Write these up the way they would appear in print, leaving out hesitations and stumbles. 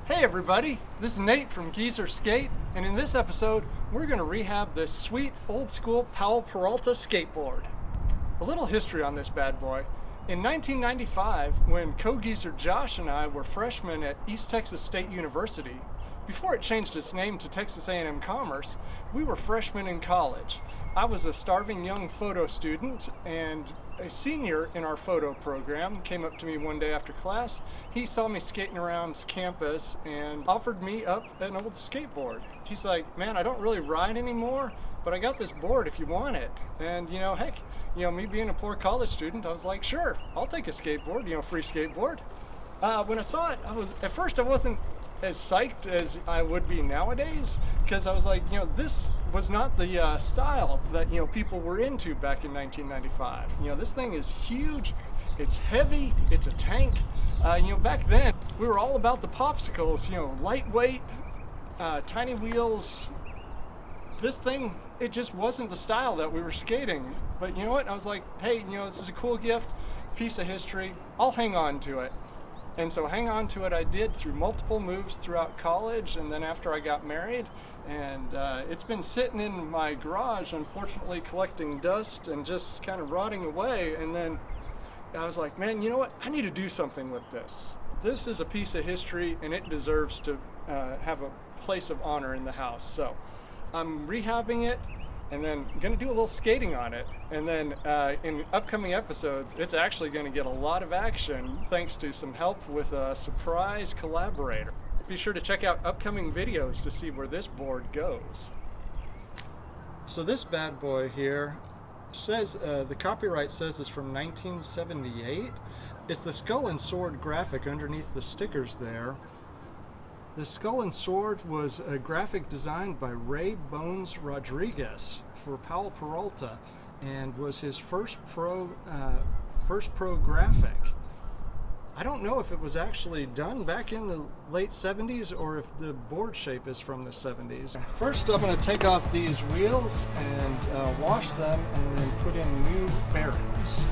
Hey everybody, this is Nate from Geezerhood, and in this episode we're going to rehab this sweet old school Powell Peralta skateboard. A little history on this bad boy. In 1995, when co-geezer Josh and I were freshmen at East Texas State University, before it changed its name to Texas A&M Commerce, we were freshmen in college. I was a starving young photo student, and a senior in our photo program came up to me one day after class. He saw me skating around campus and offered me up an old skateboard. He's like, "Man, I don't really ride anymore, but I got this board if you want it." And heck, me being a poor college student, I was like, "Sure, I'll take a skateboard, free skateboard." When I saw it, at first I wasn't as psyched as I would be nowadays, because I was like, this was not the style that people were into back in 1995. This thing is huge, it's heavy, it's a tank. Back then we were all about the popsicles, lightweight, tiny wheels. This thing, it just wasn't the style that we were skating. But you know what, I was like, hey, this is a cool gift, piece of history, I'll hang on to it. And so hang on to it I did through multiple moves throughout college, and then after I got married. And it's been sitting in my garage, unfortunately, collecting dust and just kind of rotting away. And then I was like, man, you know what? I need to do something with this. This is a piece of history, and it deserves to have a place of honor in the house. So I'm rehabbing it, and then going to do a little skating on it. And then in upcoming episodes, it's actually going to get a lot of action thanks to some help with a surprise collaborator. Be sure to check out upcoming videos to see where this board goes. So this bad boy here says, the copyright says it's from 1978. It's the skull and sword graphic underneath the stickers there. The skull and sword was a graphic designed by Ray Bones Rodriguez for Powell Peralta, and was his first pro graphic. I don't know if it was actually done back in the late 70s or if the board shape is from the 70s. First, I'm going to take off these wheels and wash them, and then put in new bearings.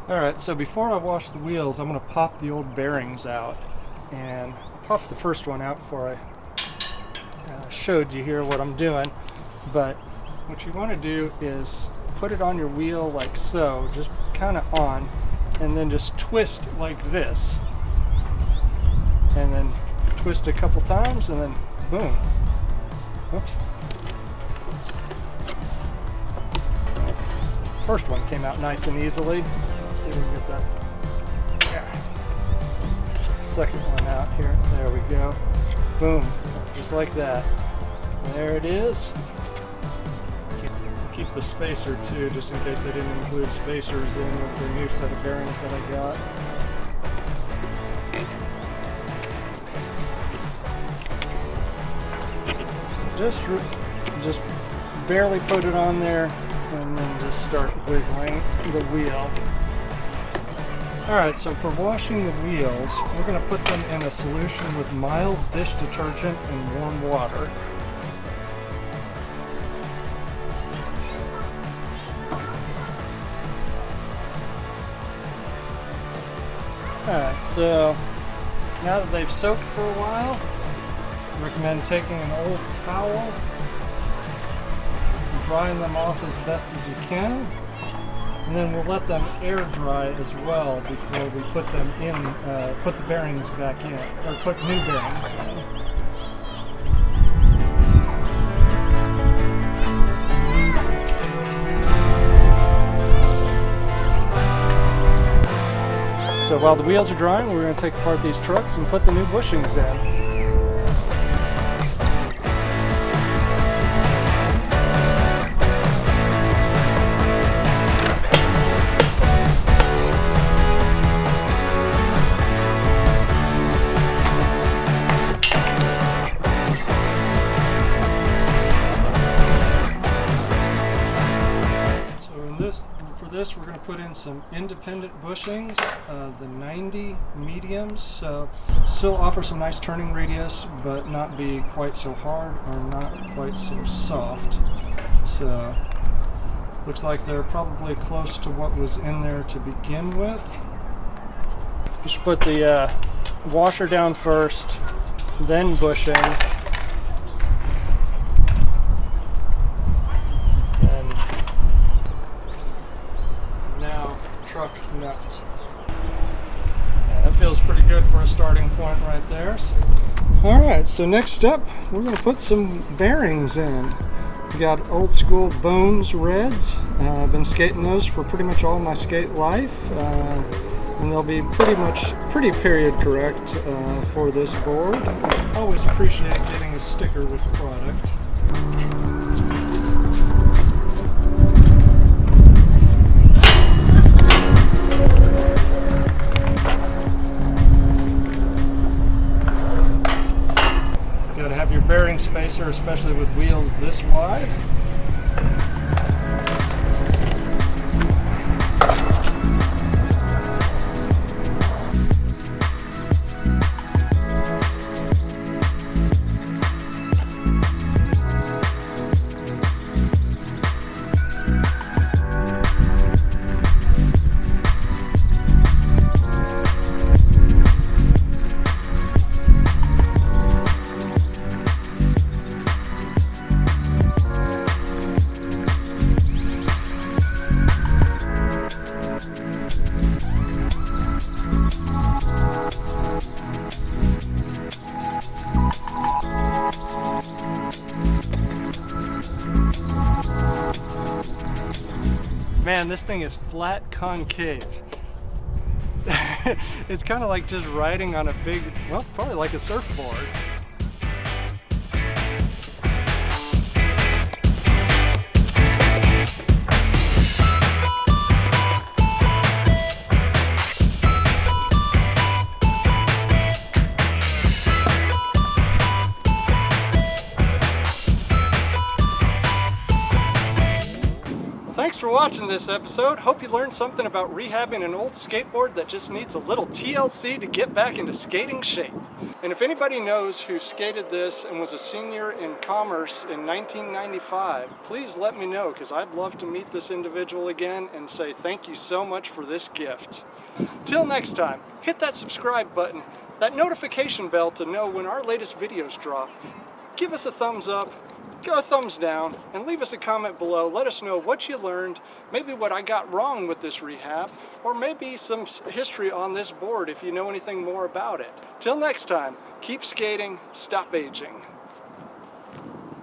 Alright, so before I wash the wheels, I'm going to pop the old bearings out. And I popped the first one out before I showed you here what I'm doing. But what you want to do is put it on your wheel like so, just kind of on, and then just twist like this. And then twist a couple times, and then boom. Oops. First one came out nice and easily. Let's see if we can get that. Yeah. Second one out here. There we go. Boom. Just like that. There it is. Keep the spacer too, just in case they didn't include spacers in with the new set of bearings that I got. Just barely put it on there, and then just start wiggling the wheel. Alright, so for washing the wheels, we're going to put them in a solution with mild dish detergent and warm water. Alright, so now that they've soaked for a while, I recommend taking an old towel and drying them off as best as you can. And then we'll let them air dry as well before we put them in, put the bearings back in, or put new bearings in. So while the wheels are drying, we're going to take apart these trucks and put the new bushings in. We're going to put in in some independent bushings, the 90 mediums, so still offer some nice turning radius, but not be quite so hard or not quite so soft. So looks like they're probably close to what was in there to begin with. Just put the washer down first, then bushing. And now truck nut. Yeah, that feels pretty good for a starting point right there. So. Alright, so next up we're going to put some bearings in. We got old school Bones Reds. I've been skating those for pretty much all my skate life, and they'll be pretty period correct for this board. Always appreciate getting a sticker with the product. Gotta have your bearing spacer, especially with wheels this wide. Man, this thing is flat concave. It's kind of like just riding on a big, well, probably like a surfboard. Thanks for watching this episode. Hope you learned something about rehabbing an old skateboard that just needs a little TLC to get back into skating shape. And if anybody knows who skated this and was a senior in commerce in 1995, please let me know, because I'd love to meet this individual again and say thank you so much for this gift. Till next time, hit that subscribe button, that notification bell to know when our latest videos drop. Give us a thumbs up, go a thumbs down, and leave us a comment below. Let us know what you learned, maybe what I got wrong with this rehab, or maybe some history on this board if you know anything more about it. Till next time, keep skating, stop aging.